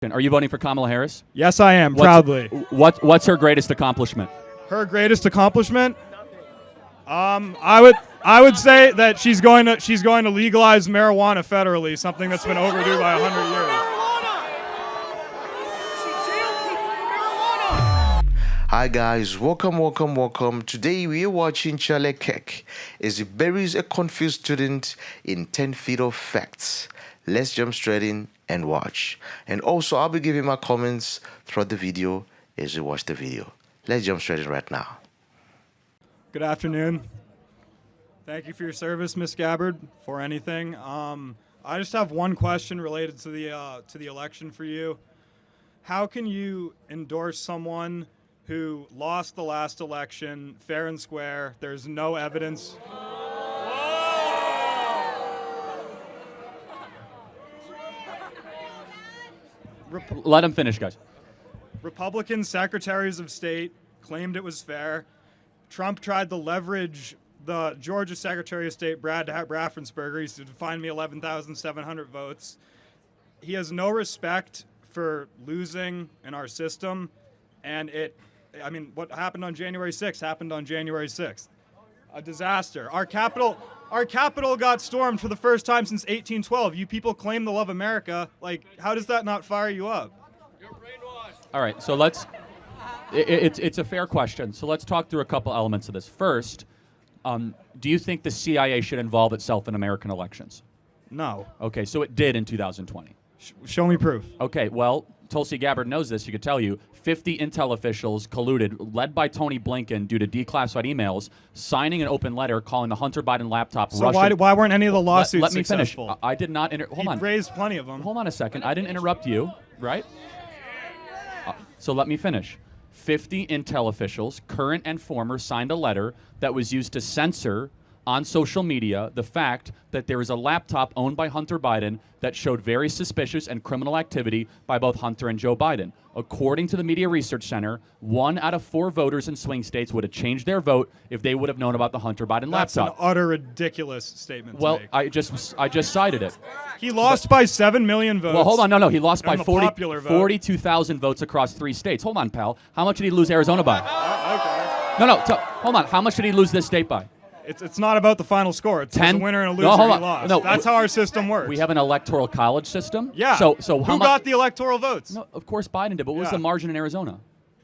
Are you voting for Kamala Harris? Yes, I am, proudly. What's her greatest accomplishment? Her greatest accomplishment? I would say that she's going to legalize marijuana federally, something that's been overdue by 100 years. Hi guys, welcome. Today we are watching Charlie Kirk as he buries a confused student in 10 feet of facts. Let's jump straight in and watch. And also I'll be giving my comments throughout the video as we watch the video. Let's jump straight in right now. Good afternoon. Thank you for your service, Miss Gabbard, for anything. I just have one question related to the election for you. How can you endorse someone who lost the last election fair and square? There's no evidence. Let him finish, guys. Republican secretaries of state claimed it was fair. Trump tried to leverage the Georgia Secretary of State, Brad Raffensperger. He said, find me 11,700 votes. He has no respect for losing in our system. And what happened on January 6th happened on January 6th. A disaster. Our capital got stormed for the first time since 1812. You people claim to love America. Like, how does that not fire you up? You're brainwashed. All right, so it's a fair question. So let's talk through a couple elements of this. First, do you think the CIA should involve itself in American elections? No. Okay, so it did in 2020. Show me proof. Okay, well, Tulsi Gabbard knows this. She could tell you 50 intel officials colluded, led by Tony Blinken, due to declassified emails, signing an open letter calling the Hunter Biden laptop so Russian. why weren't any of the lawsuits let me successful? finish. I did not. Hold on. He raised plenty of them. Hold on a second. I didn't interrupt you, right? So let me finish. 50 intel officials, current and former, signed a letter that was used to censor on social media the fact that there is a laptop owned by Hunter Biden that showed very suspicious and criminal activity by both Hunter and Joe Biden. According to the Media Research Center, 1 out of 4 voters in swing states would have changed their vote if they would have known about the Hunter Biden laptop. That's an utter ridiculous statement to make. I just cited it. He lost by 7 million votes. Well, hold on. No. He lost by 42,000 votes across 3 states. Hold on, pal. How much did he lose Arizona by? Okay. No. Hold on. How much did he lose this state by? It's not about the final score. It's a winner and a loser. He lost. No, that's how our system works. We have an electoral college system. Yeah. So who got the electoral votes? No, of course Biden did. But what was the margin in Arizona?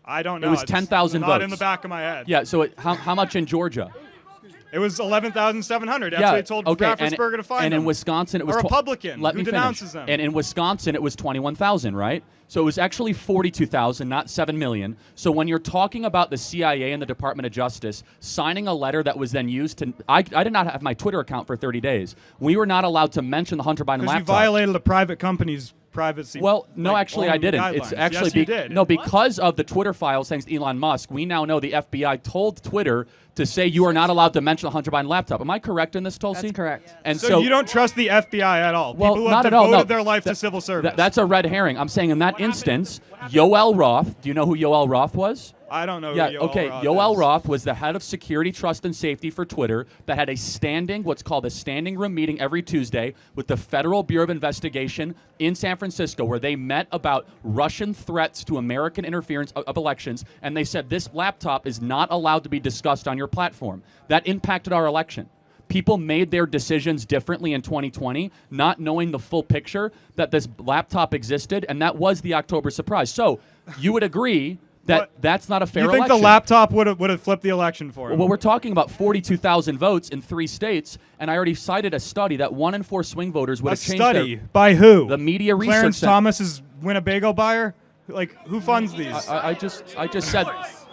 I don't know. It was 10,000 votes. Not in the back of my head. Yeah. So how much in Georgia? It was 11,700. That's what they told Raffensperger to find And in Wisconsin, it was a Republican who denounces them. And in Wisconsin, it was 21,000, right? So it was actually 42,000, not 7 million. So when you're talking about the CIA and the Department of Justice signing a letter that was then used to, I did not have my Twitter account for 30 days. We were not allowed to mention the Hunter Biden laptop. Because you violated a private company's privacy. Well, no, actually I didn't. Guidelines. It's actually yes, you did. No, because of the Twitter files, thanks to Elon Musk, we now know the FBI told Twitter to say you are not allowed to mention the Hunter Biden laptop. Am I correct in this, Tulsi? That's correct. And so you don't trust the FBI at all? Well, people who not have at all. devoted their life to civil service. That's a red herring. I'm saying in that instance, Yoel Roth. Do you know who Yoel Roth was? I don't know. Yeah. Who Okay. Yoel Roth was the head of security, trust, and safety for Twitter that had what's called a standing room meeting every Tuesday with the Federal Bureau of Investigation in San Francisco, where they met about Russian threats to American interference of elections, and they said this laptop is not allowed to be discussed on your platform. That impacted our election. People made their decisions differently in 2020, not knowing the full picture that this laptop existed, and that was the October surprise. So you would agree that that's not a fair election. You think the laptop would have flipped the election for him? Well, we're talking about 42,000 votes in 3 states, and I already cited a study that 1 in 4 swing voters would have changed their... A study? By who? The Media Research Clarence Center. Thomas is Winnebago buyer? Like, who funds these? I just said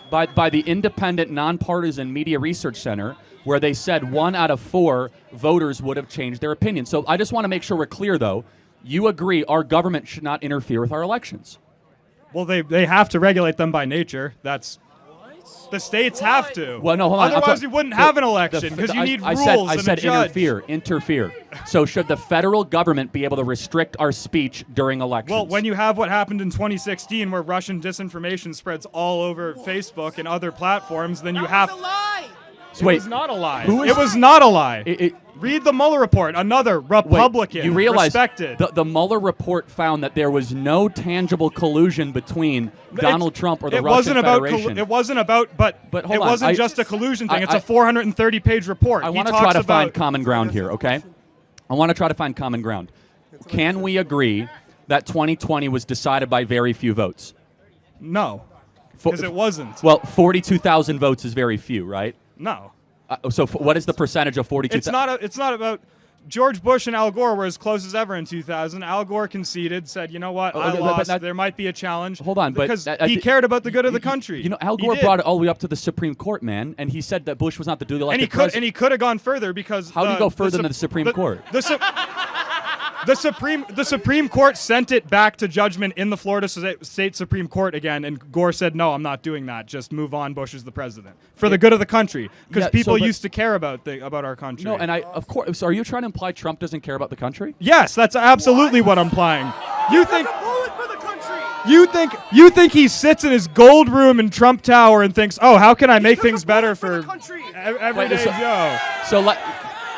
by the independent, nonpartisan Media Research Center, where they said 1 out of 4 voters would have changed their opinion. So I just want to make sure we're clear, though. You agree our government should not interfere with our elections. Well, they have to regulate them by nature. That's the states have to. Well, no, hold on. Otherwise, you wouldn't have an election because you need rules I and said a judge. interfere. So should the federal government be able to restrict our speech during elections? Well, when you have what happened in 2016, where Russian disinformation spreads all over Facebook and other platforms, then you have. So wait, it was not a lie. who is- It was not a lie. It- Read the Mueller report. Another Republican. you realize respected. the Mueller report found that there was no tangible collusion between Donald Trump or the it Russian wasn't about Federation. it wasn't about, but hold it on, wasn't just a collusion thing. It's I- a 430-page report. I He want to talks try to about- find common ground here, okay? I want to try to find common ground. Can we agree that 2020 was decided by very few votes? No, because it wasn't. Well, 42,000 votes is very few, right? No, So what is the percentage of 42,000? it's not about. George Bush and Al Gore were as close as ever in 2000. Al Gore conceded, said, "You know what? I but lost. that- There might be a challenge." Hold on, but because he cared about the good of the country. You know, Al He Gore did. brought it all the way up to the Supreme Court, man, and he said that Bush was not the duly elected president. And he could have gone further because How do you go further than the Sup- Supreme Court? The Supreme Court sent it back to judgment in the Florida State Supreme Court again, and Gore said, "No, I'm not doing that. Just move on. Bush is the president for the good of the country." Because Yeah, people but- used to care about our country. No, and of course. So are you trying to imply Trump doesn't care about the country? Yes, that's absolutely what I'm implying. You think you think he sits in his gold room in Trump Tower and thinks, "Oh, how can I make things better for everyday so- Joe?" So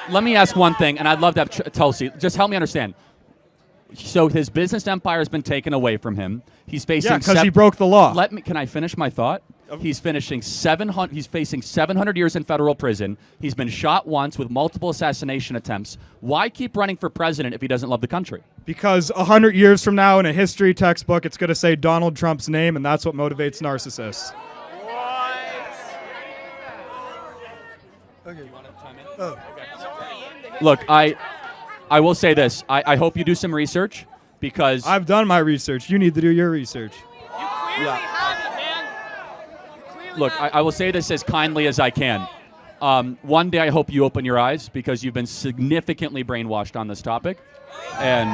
let me ask one thing, and I'd love to have Tulsi. Just help me understand. So his business empire has been taken away from him. He's facing Yeah, because he broke the law. Can I finish my thought? He's facing 700 years in federal prison. He's been shot once with multiple assassination attempts. Why keep running for president if he doesn't love the country? Because 100 years from now in a history textbook, it's going to say Donald Trump's name, and that's what motivates narcissists. Look, I will say this. I hope you do some research because I've done my research. You need to do your research. Look, I will say this as kindly as I can. One day I hope you open your eyes because you've been significantly brainwashed on this topic. And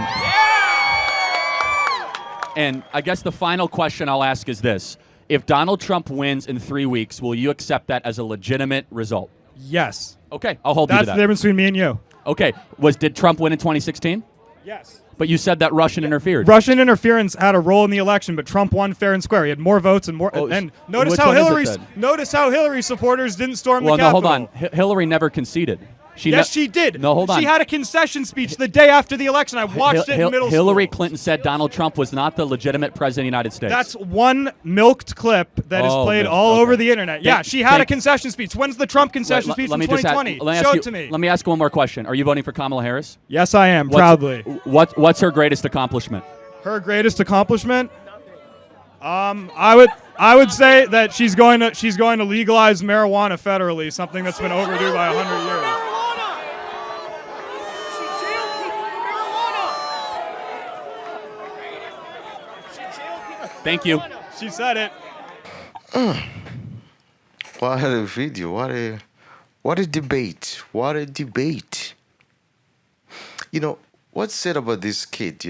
I guess the final question I'll ask is this. If Donald Trump wins in 3 weeks, will you accept that as a legitimate result? Yes. Okay, I'll hold you That's to the that. difference between me and you. Okay, did Trump win in 2016? Yes. But you said that Russian interfered. Russian interference had a role in the election, but Trump won fair and square. He had more votes and more. Oh, and notice which how one is it Hillary supporters didn't storm Well, the no, Capitol. hold on. Hillary never conceded. Yes, she did. No, hold on. She had a concession speech the day after the election. I watched it in middle Hillary school. Clinton said Donald Trump was not the legitimate president of the United States. That's one milked clip that is played all over the internet. Yeah, she had a concession speech. When's the Trump concession speech in 2020? Show it to me. Let me ask you one more question. Are you voting for Kamala Harris? Yes, I am, proudly. What's her greatest accomplishment? Her greatest accomplishment? I would say that she's going to legalize marijuana federally, something that's been overdue by 100 years. Thank you. She said it. What a video. What a debate. What a debate. You know, what's said about this kid,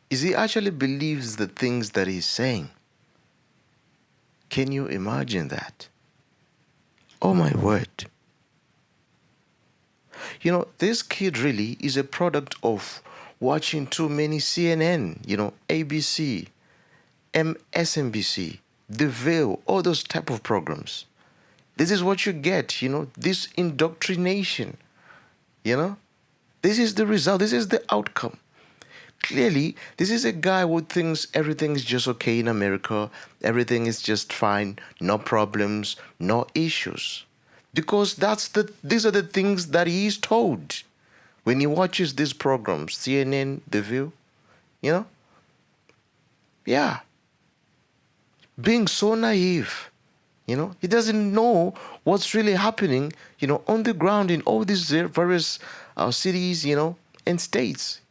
is he actually believes the things that he's saying. Can you imagine that? Oh my word. This kid really is a product of watching too many CNN, ABC, MSNBC, The Veil, all those type of programs. This is what you get, this indoctrination, This is the result, this is the outcome. Clearly, this is a guy who thinks everything is just okay in America, everything is just fine, no problems, no issues. Because these are the things that he is told when he watches these programs, CNN, The View, Yeah. Being so naive, he doesn't know what's really happening, on the ground in all these various cities, and states.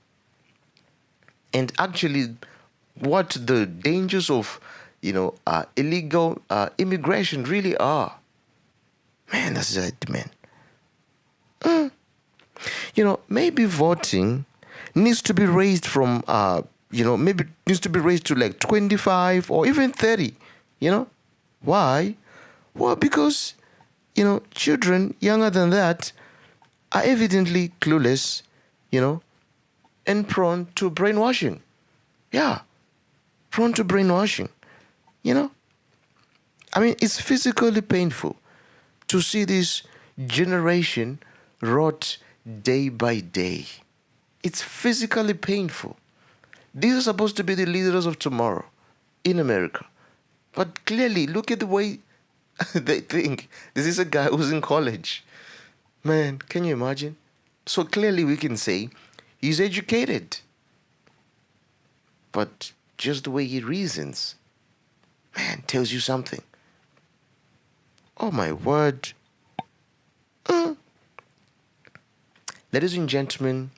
And actually, what the dangers of, illegal immigration really are. Man, that's it, man. Maybe voting needs to be raised from, maybe needs to be raised to like 25 or even 30, Why? Well, because, children younger than that are evidently clueless, and prone to brainwashing. Yeah, prone to brainwashing, I mean, it's physically painful to see these, generation rot day by day. It's physically painful. These are supposed to be the leaders of tomorrow in America. But clearly, look at the way they think. This is a guy who's in college. Man, can you imagine? So clearly we can say he's educated. But just the way he reasons, man, tells you something. Oh my word. Ladies and gentlemen,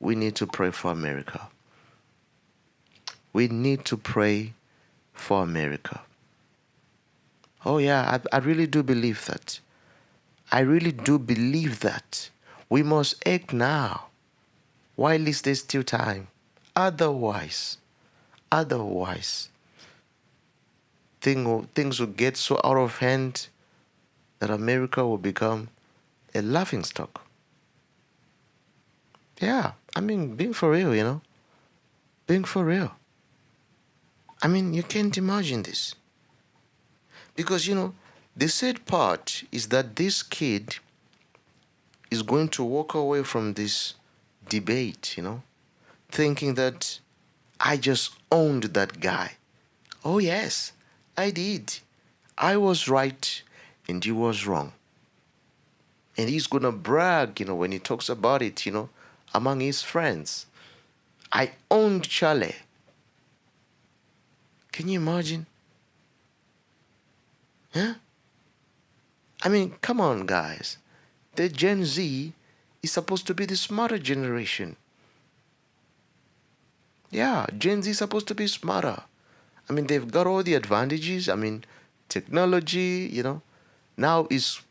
we need to pray for America. We need to pray for America. Oh yeah, I really do believe that. I really do believe that. We must act now, while is there still time. Otherwise, things will get so out of hand that America will become a laughingstock. Yeah, I mean, being for real, you know. Being for real. I mean, you can't imagine this. Because, you know, the sad part is that this kid is going to walk away from this debate, you know, thinking that I just owned that guy. Oh, yes, I did. I was right and he was wrong. And he's going to brag, you know, when he talks about it, you know, among his friends. I owned Charlie. Can you imagine? Huh? I mean, come on, guys. The Gen Z is supposed to be the smarter generation. Yeah, Gen Z is supposed to be smarter. I mean, they've got all the advantages. I mean, technology, you know. Now it's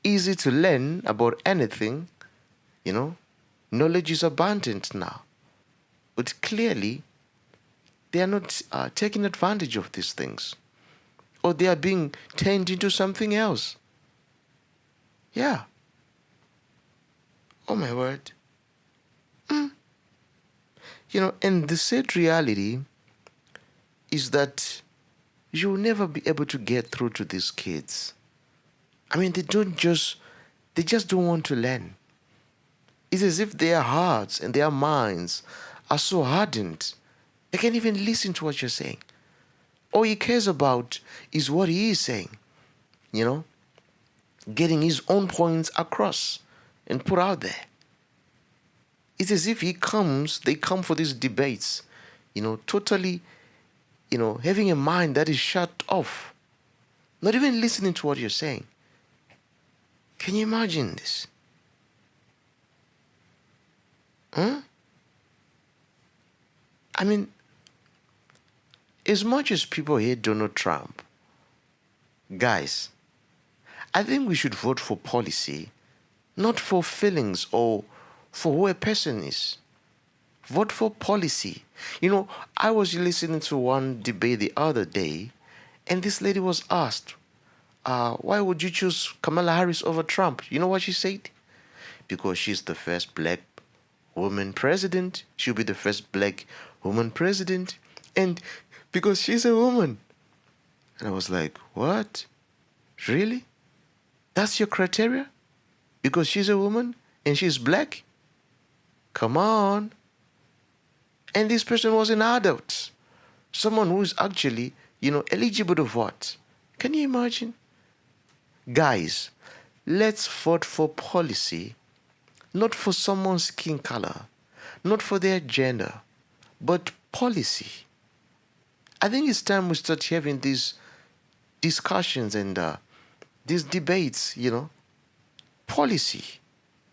easy to learn about anything, you know. Knowledge is abundant now. But clearly, they are not taking advantage of these things. Or they are being turned into something else. Yeah. Oh my word. You know, and the sad reality is that you'll never be able to get through to these kids. I mean, they just don't want to learn. It's as if their hearts and their minds are so hardened, they can't even listen to what you're saying. All he cares about is what he is saying, you know, getting his own points across and put out there. It's as if they come for these debates, you know, totally, you know, having a mind that is shut off, not even listening to what you're saying. Can you imagine this? Huh? I mean, as much as people hate Donald Trump, guys, I think we should vote for policy, not for feelings or for who a person is. Vote for policy. You know, I was listening to one debate the other day, and this lady was asked, why would you choose Kamala Harris over Trump? You know what she said? Because she's the first black woman president. She'll be the first black woman president. And because she's a woman. And I was like, what? Really? That's your criteria? Because she's a woman and she's black? Come on. And this person was an adult. Someone who is actually, you know, eligible to vote. Can you imagine? Guys, let's vote for policy, not for someone's skin color, not for their gender, but policy. I think it's time we start having these discussions and these debates, you know. Policy.